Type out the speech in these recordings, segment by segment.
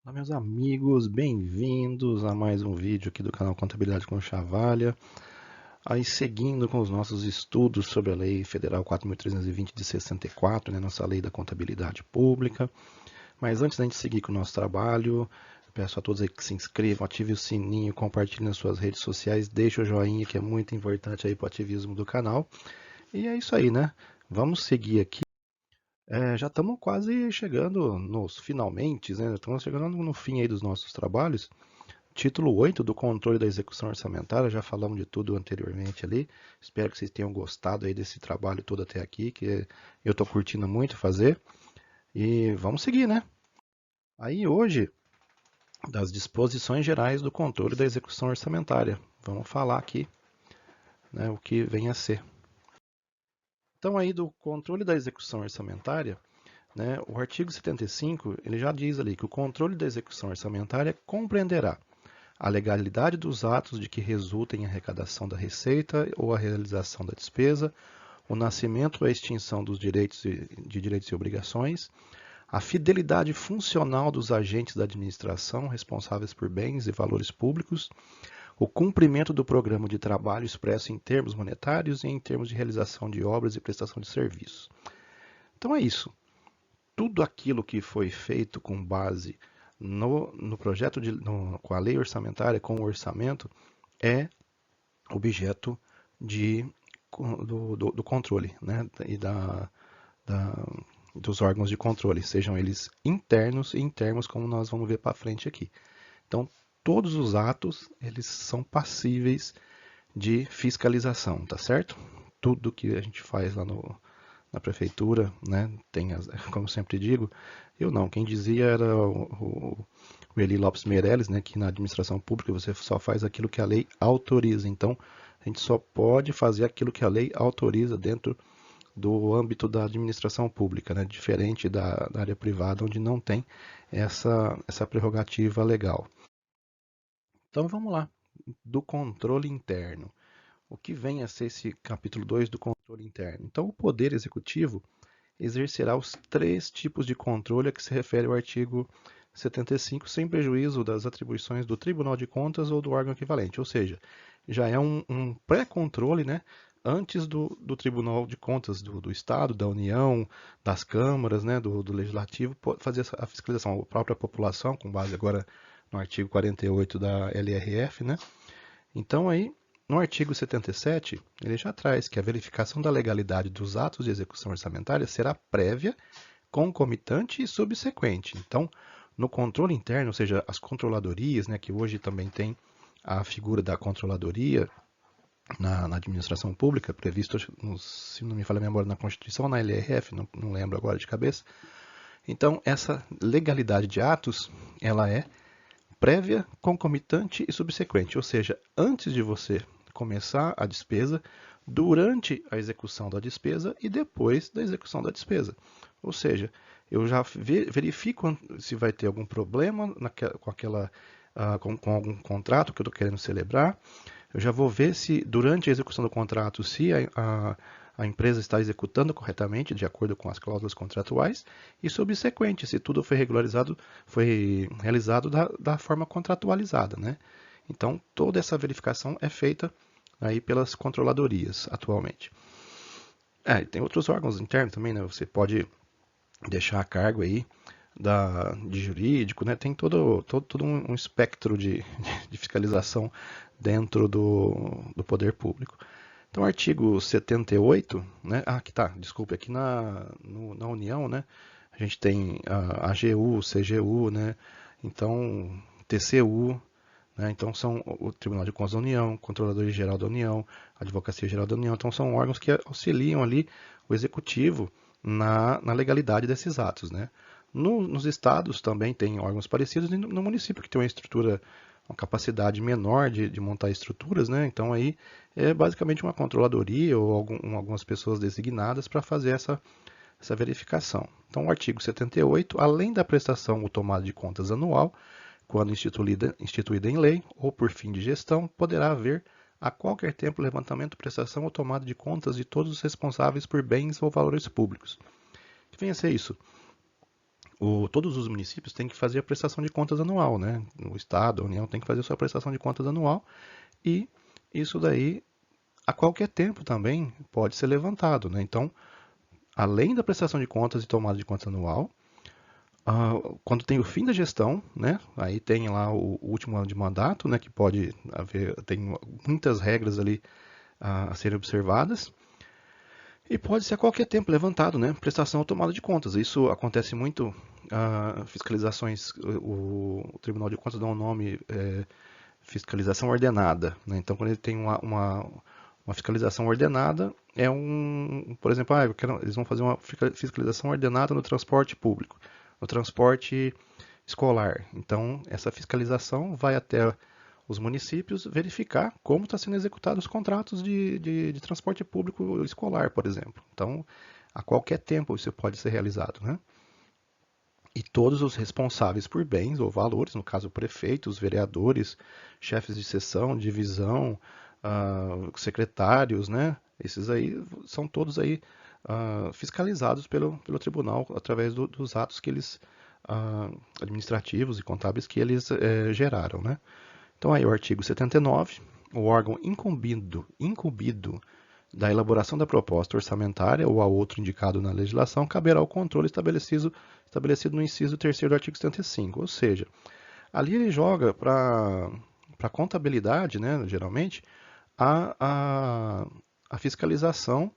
Olá, meus amigos, bem-vindos a mais um vídeo aqui do canal Contabilidade com Chavalha. Aí, seguindo com os nossos estudos sobre a Lei Federal 4.320 de 64, né, nossa Lei da Contabilidade Pública. Mas antes da gente seguir com o nosso trabalho, peço a todos aí que se inscrevam, ativem o sininho, compartilhem nas suas redes sociais, deixem o joinha, que é muito importante aí para o ativismo do canal. E é isso aí, né? Vamos seguir aqui. Já estamos quase chegando nos finalmente, né? Estamos chegando no fim aí dos nossos trabalhos. Título 8 do controle da execução orçamentária, já falamos de tudo anteriormente ali. Espero que vocês tenham gostado aí desse trabalho todo até aqui, que eu estou curtindo muito fazer. E vamos seguir, né? Aí hoje, das disposições gerais do controle da execução orçamentária. Vamos falar aqui, né, o que vem a ser. Então aí do controle da execução orçamentária, né, o artigo 75, ele já diz ali que o controle da execução orçamentária compreenderá a legalidade dos atos de que resultem a arrecadação da receita ou a realização da despesa, o nascimento ou a extinção dos direitos e obrigações, a fidelidade funcional dos agentes da administração responsáveis por bens e valores públicos, o cumprimento do programa de trabalho expresso em termos monetários e em termos de realização de obras e prestação de serviços. Então é isso. Tudo aquilo que foi feito com base no projeto com a lei orçamentária, com o orçamento, é objeto do controle, né? E da, dos órgãos de controle, sejam eles internos e internos, como nós vamos ver para frente aqui. Então, todos os atos eles são passíveis de fiscalização, tá certo? Tudo que a gente faz lá na prefeitura, né? Tem, como eu sempre digo, eu não, quem dizia era o Eli Lopes Meirelles, né? Que na administração pública você só faz aquilo que a lei autoriza. Então, a gente só pode fazer aquilo que a lei autoriza dentro do âmbito da administração pública, né? Diferente da área privada, onde não tem essa prerrogativa legal. Então, vamos lá, do controle interno. O que vem a ser esse capítulo 2 do controle interno? Então, o Poder Executivo exercerá os três tipos de controle a que se refere o artigo 75, sem prejuízo das atribuições do Tribunal de Contas ou do órgão equivalente. Ou seja, já é um pré-controle, né, antes do Tribunal de Contas do Estado, da União, das câmaras, né, do Legislativo, fazer a fiscalização. A própria população, com base agora no artigo 48 da LRF, né? Então aí, no artigo 77, ele já traz que a verificação da legalidade dos atos de execução orçamentária será prévia, concomitante e subsequente. Então, no controle interno, ou seja, as controladorias, né, que hoje também tem a figura da controladoria na administração pública, previsto, se não me falha a memória, na Constituição, na LRF, não lembro agora de cabeça. Então, essa legalidade de atos, ela é prévia, concomitante e subsequente, ou seja, antes de você começar a despesa, durante a execução da despesa e depois da execução da despesa. Ou seja, eu já verifico se vai ter algum problema com algum contrato que eu estou querendo celebrar. Eu já vou ver se durante a execução do contrato, se a empresa está executando corretamente, de acordo com as cláusulas contratuais, e subsequente, se tudo foi realizado da forma contratualizada, né? Então, toda essa verificação é feita aí pelas controladorias atualmente. E tem outros órgãos internos também, né? Você pode deixar a cargo aí de jurídico, né? Tem todo um espectro de fiscalização dentro do poder público. Então, artigo 78, né? Aqui tá, desculpe, aqui na União, né? A gente tem a AGU, CGU, né? Então, TCU, né? Então, são o Tribunal de Contas da União, Controladoria Geral da União, Advocacia Geral da União. Então, são órgãos que auxiliam ali o Executivo na legalidade desses atos, né? Nos estados também tem órgãos parecidos, e no município que tem uma capacidade menor de montar estruturas, né? Então aí é basicamente uma controladoria ou algumas pessoas designadas para fazer essa verificação. Então o artigo 78, além da prestação ou tomada de contas anual, quando instituída em lei ou por fim de gestão, poderá haver a qualquer tempo levantamento, prestação ou tomada de contas de todos os responsáveis por bens ou valores públicos. O que vem a ser isso? todos os municípios têm que fazer a prestação de contas anual, né? O Estado, a União tem que fazer a sua prestação de contas anual e isso daí, a qualquer tempo também, pode ser levantado, né? Então, além da prestação de contas e tomada de contas anual, quando tem o fim da gestão, né? Aí tem lá o último ano de mandato, né? Que pode haver, tem muitas regras ali a serem observadas. E pode ser a qualquer tempo levantado, né? Prestação ou tomada de contas. Isso acontece muito. Fiscalizações, o Tribunal de Contas dá um nome, fiscalização ordenada, né? Então, quando ele tem uma fiscalização ordenada, por exemplo, eles vão fazer uma fiscalização ordenada no transporte público, no transporte escolar. Então, essa fiscalização vai até os municípios verificar como está sendo executados os contratos de transporte público escolar, por exemplo. Então, a qualquer tempo isso pode ser realizado, né? E todos os responsáveis por bens ou valores, no caso prefeitos, vereadores, chefes de seção, divisão, secretários, né? Esses aí são todos aí fiscalizados pelo tribunal através dos atos que eles administrativos e contábeis que eles geraram, né? Então aí o artigo 79, o órgão incumbido da elaboração da proposta orçamentária ou a outro indicado na legislação caberá ao controle estabelecido no inciso 3º do artigo 75. Ou seja, ali ele joga para a contabilidade, né, geralmente, a fiscalização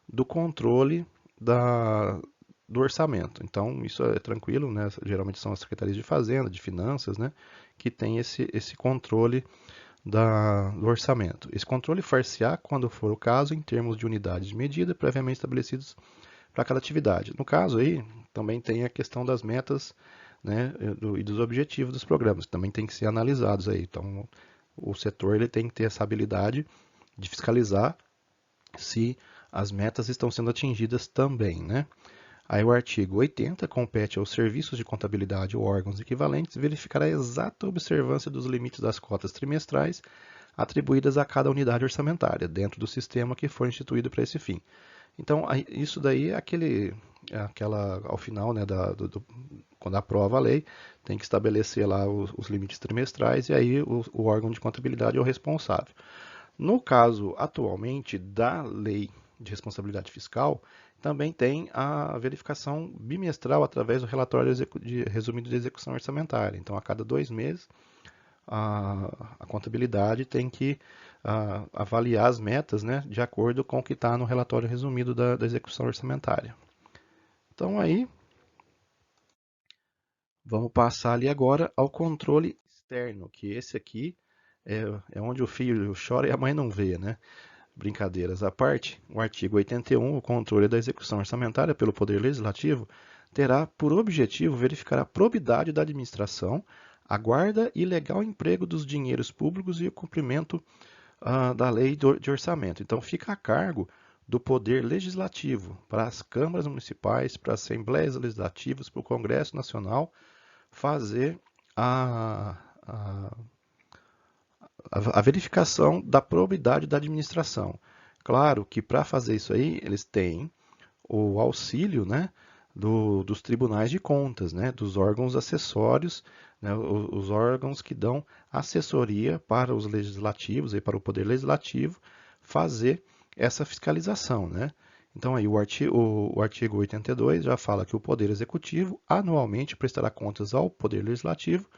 do controle do orçamento. Então, isso é tranquilo, né? Geralmente são as secretarias de Fazenda, de Finanças, né? Que tem esse controle do orçamento. Esse controle far-se-á, quando for o caso, em termos de unidades de medida previamente estabelecidos para cada atividade. No caso aí, também tem a questão das metas, né, e dos objetivos dos programas, que também tem que ser analisados aí. Então, o setor ele tem que ter essa habilidade de fiscalizar se as metas estão sendo atingidas também, né? Aí o artigo 80 compete aos serviços de contabilidade ou órgãos equivalentes verificar a exata observância dos limites das cotas trimestrais atribuídas a cada unidade orçamentária, dentro do sistema que for instituído para esse fim. Então, isso daí é ao final, né, quando aprova a lei, tem que estabelecer lá os limites trimestrais e aí o órgão de contabilidade é o responsável. No caso, atualmente, da lei de responsabilidade fiscal, também tem a verificação bimestral através do relatório resumido de execução orçamentária. Então, a cada 2 meses, a contabilidade tem que avaliar as metas, né, de acordo com o que está no relatório resumido da execução orçamentária. Então, aí, vamos passar ali agora ao controle externo, que esse aqui é onde o filho chora e a mãe não vê, né? Brincadeiras à parte, o artigo 81, o controle da execução orçamentária pelo Poder Legislativo, terá por objetivo verificar a probidade da administração, a guarda e legal emprego dos dinheiros públicos e o cumprimento da lei de orçamento. Então, fica a cargo do Poder Legislativo para as câmaras municipais, para as assembleias legislativas, para o Congresso Nacional fazer a a verificação da probidade da administração. Claro que para fazer isso aí, eles têm o auxílio, né, dos tribunais de contas, né, dos órgãos acessórios, né, os órgãos que dão assessoria para os legislativos e para o poder legislativo fazer essa fiscalização, né? Então aí o artigo 82 já fala que o Poder Executivo anualmente prestará contas ao Poder Legislativo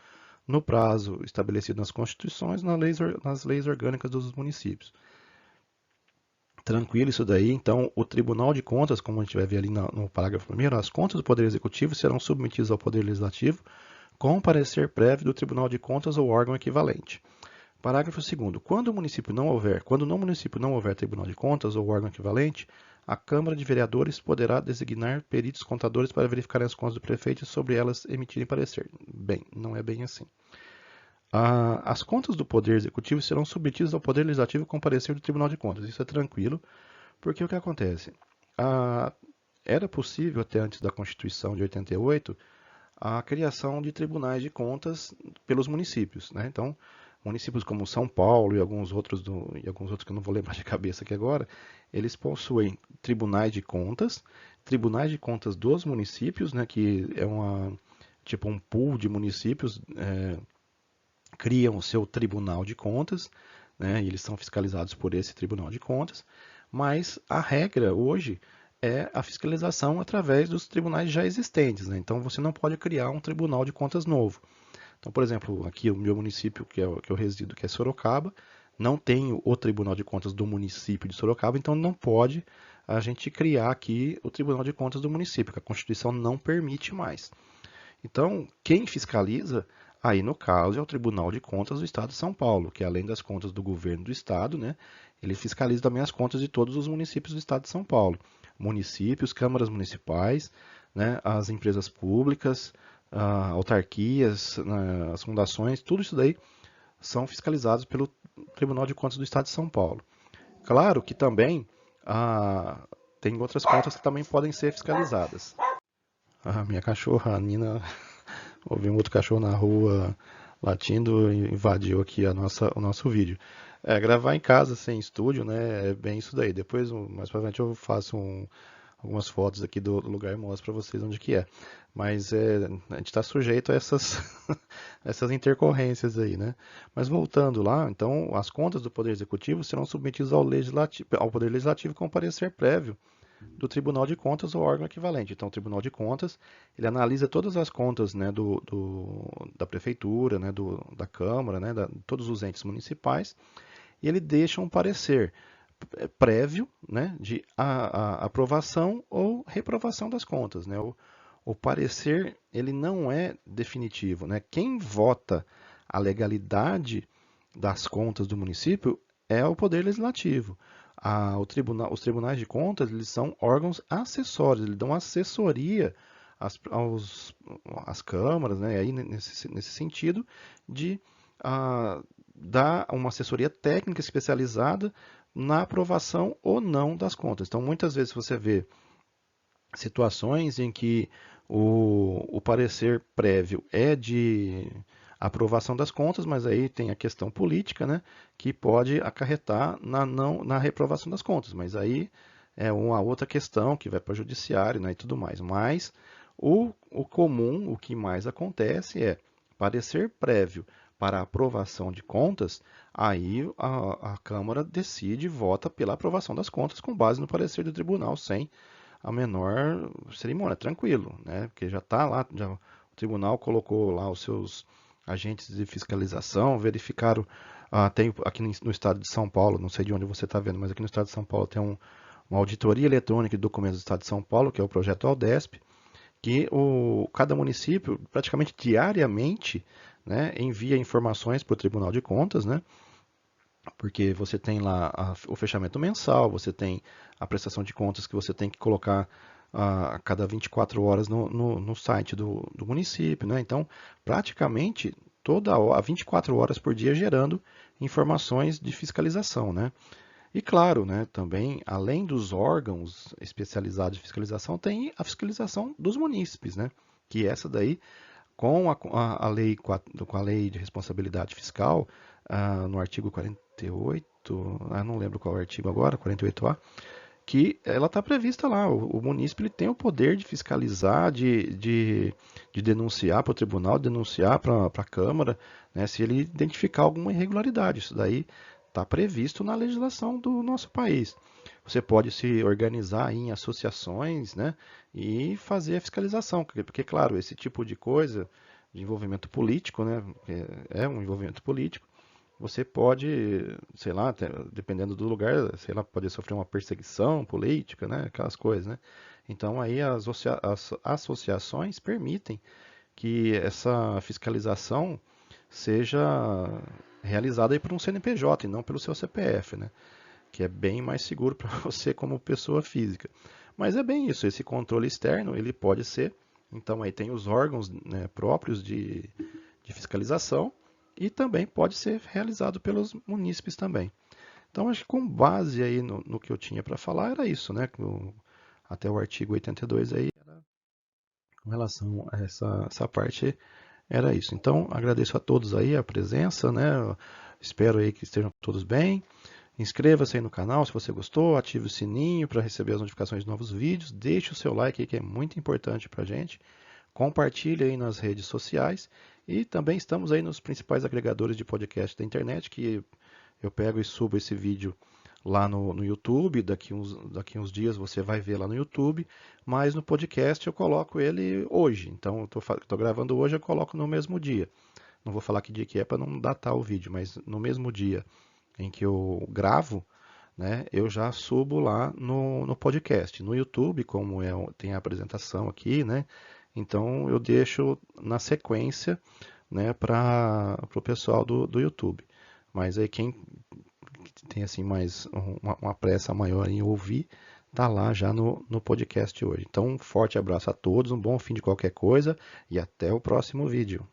no prazo estabelecido nas constituições, nas leis orgânicas dos municípios. Tranquilo isso daí, então o Tribunal de Contas, como a gente vai ver ali no parágrafo 1º, as contas do Poder Executivo serão submetidas ao Poder Legislativo com parecer prévio do Tribunal de Contas ou órgão equivalente. Parágrafo 2º. Quando no município não houver Tribunal de Contas ou órgão equivalente, a Câmara de Vereadores poderá designar peritos contadores para verificarem as contas do prefeito e sobre elas emitirem parecer. Bem, não é bem assim. As contas do Poder Executivo serão submetidas ao Poder Legislativo com parecer do Tribunal de Contas. Isso é tranquilo, porque o que acontece? Era possível, até antes da Constituição de 88, a criação de tribunais de contas pelos municípios, né? Então, municípios como São Paulo e alguns outros que eu não vou lembrar de cabeça aqui agora, eles possuem tribunais de contas tribunais de contas dos municípios, né, que é tipo um pool de municípios, criam o seu tribunal de contas, né, e eles são fiscalizados por esse tribunal de contas, mas a regra hoje é a fiscalização através dos tribunais já existentes, né? Então você não pode criar um tribunal de contas novo. Então, por exemplo, aqui o meu município, que eu resido, que é Sorocaba, não tem o Tribunal de Contas do município de Sorocaba, então não pode a gente criar aqui o Tribunal de Contas do município, que a Constituição não permite mais. Então, quem fiscaliza, aí no caso, é o Tribunal de Contas do Estado de São Paulo, que além das contas do governo do Estado, né, ele fiscaliza também as contas de todos os municípios do Estado de São Paulo. Municípios, câmaras municipais, né, as empresas públicas, autarquias, as fundações, tudo isso daí são fiscalizados pelo Tribunal de Contas do Estado de São Paulo. Claro que também tem outras contas que também podem ser fiscalizadas. A minha cachorra, a Nina, ouviu um outro cachorro na rua latindo e invadiu aqui o nosso vídeo. Gravar em casa sem estúdio, né, é bem isso daí. Depois, mais pra frente, eu faço algumas fotos aqui do lugar e mostro para vocês onde que é. Mas a gente está sujeito a essas intercorrências aí, né? Mas voltando lá, então, as contas do Poder Executivo serão submetidas ao Poder Legislativo com parecer prévio do Tribunal de Contas ou órgão equivalente. Então, o Tribunal de Contas, ele analisa todas as contas, né, da Prefeitura, né, da Câmara, né, de todos os entes municipais, e ele deixa um parecer prévio, né, de aprovação ou reprovação das contas, né? O parecer, ele não é definitivo, né? Quem vota a legalidade das contas do município é o Poder Legislativo. Os tribunais de contas, eles são órgãos acessórios, eles dão assessoria às câmaras, né? Aí, nesse sentido de dar uma assessoria técnica especializada na aprovação ou não das contas. Então, muitas vezes você vê situações em que o parecer prévio é de aprovação das contas, mas aí tem a questão política, né, que pode acarretar na reprovação das contas. Mas aí é uma outra questão que vai para o judiciário, né, e tudo mais. Mas o comum, o que mais acontece é parecer prévio para aprovação de contas, aí a Câmara decide e vota pela aprovação das contas com base no parecer do tribunal, sem a menor cerimônia, tranquilo, né? Porque já está lá, o tribunal colocou lá os seus agentes de fiscalização, verificaram, tem aqui no estado de São Paulo, não sei de onde você está vendo, mas aqui no estado de São Paulo tem uma auditoria eletrônica de documentos do estado de São Paulo, que é o projeto Aldesp, que cada município, praticamente diariamente, né, envia informações para o Tribunal de Contas, né, porque você tem lá o fechamento mensal, você tem a prestação de contas que você tem que colocar a cada 24 horas no site do município, né? Então, praticamente toda hora, 24 horas por dia gerando informações de fiscalização, né? E claro, né, também, além dos órgãos especializados de fiscalização, tem a fiscalização dos munícipes, né? Que essa daí, com a lei de responsabilidade fiscal, no artigo 48, não lembro qual é o artigo agora, 48A, que ela está prevista lá. O munícipe ele tem o poder de fiscalizar, de denunciar para o tribunal, denunciar para a Câmara, né, se ele identificar alguma irregularidade. Isso daí está previsto na legislação do nosso país. Você pode se organizar em associações, né, e fazer a fiscalização, porque, claro, esse tipo de coisa, de envolvimento político, né, é um envolvimento político, você pode, sei lá, dependendo do lugar, sei lá, pode sofrer uma perseguição política, né, aquelas coisas, né. Então aí as associações permitem que essa fiscalização seja realizada aí por um CNPJ e não pelo seu CPF, né? Que é bem mais seguro para você como pessoa física. Mas é bem isso, esse controle externo ele pode ser, então aí tem os órgãos, né, próprios de fiscalização e também pode ser realizado pelos munícipes também. Então acho que com base aí no que eu tinha para falar era isso, né? Até o artigo 82 aí, com relação a essa parte, era isso. Então agradeço a todos aí a presença, né? Espero aí que estejam todos bem. Inscreva-se aí no canal se você gostou, ative o sininho para receber as notificações de novos vídeos, deixe o seu like aí que é muito importante para a gente, compartilhe aí nas redes sociais e também estamos aí nos principais agregadores de podcast da internet, que eu pego e subo esse vídeo lá no YouTube, daqui uns dias você vai ver lá no YouTube, mas no podcast eu coloco ele hoje, então eu estou gravando hoje, eu coloco no mesmo dia. Não vou falar que dia que é para não datar o vídeo, mas no mesmo dia em que eu gravo, né, eu já subo lá no podcast. No YouTube, como tem a apresentação aqui, né, então eu deixo na sequência, né, para o pessoal do YouTube. Mas aí quem tem assim mais uma pressa maior em ouvir, tá lá já no podcast hoje. Então, um forte abraço a todos, um bom fim de qualquer coisa e até o próximo vídeo.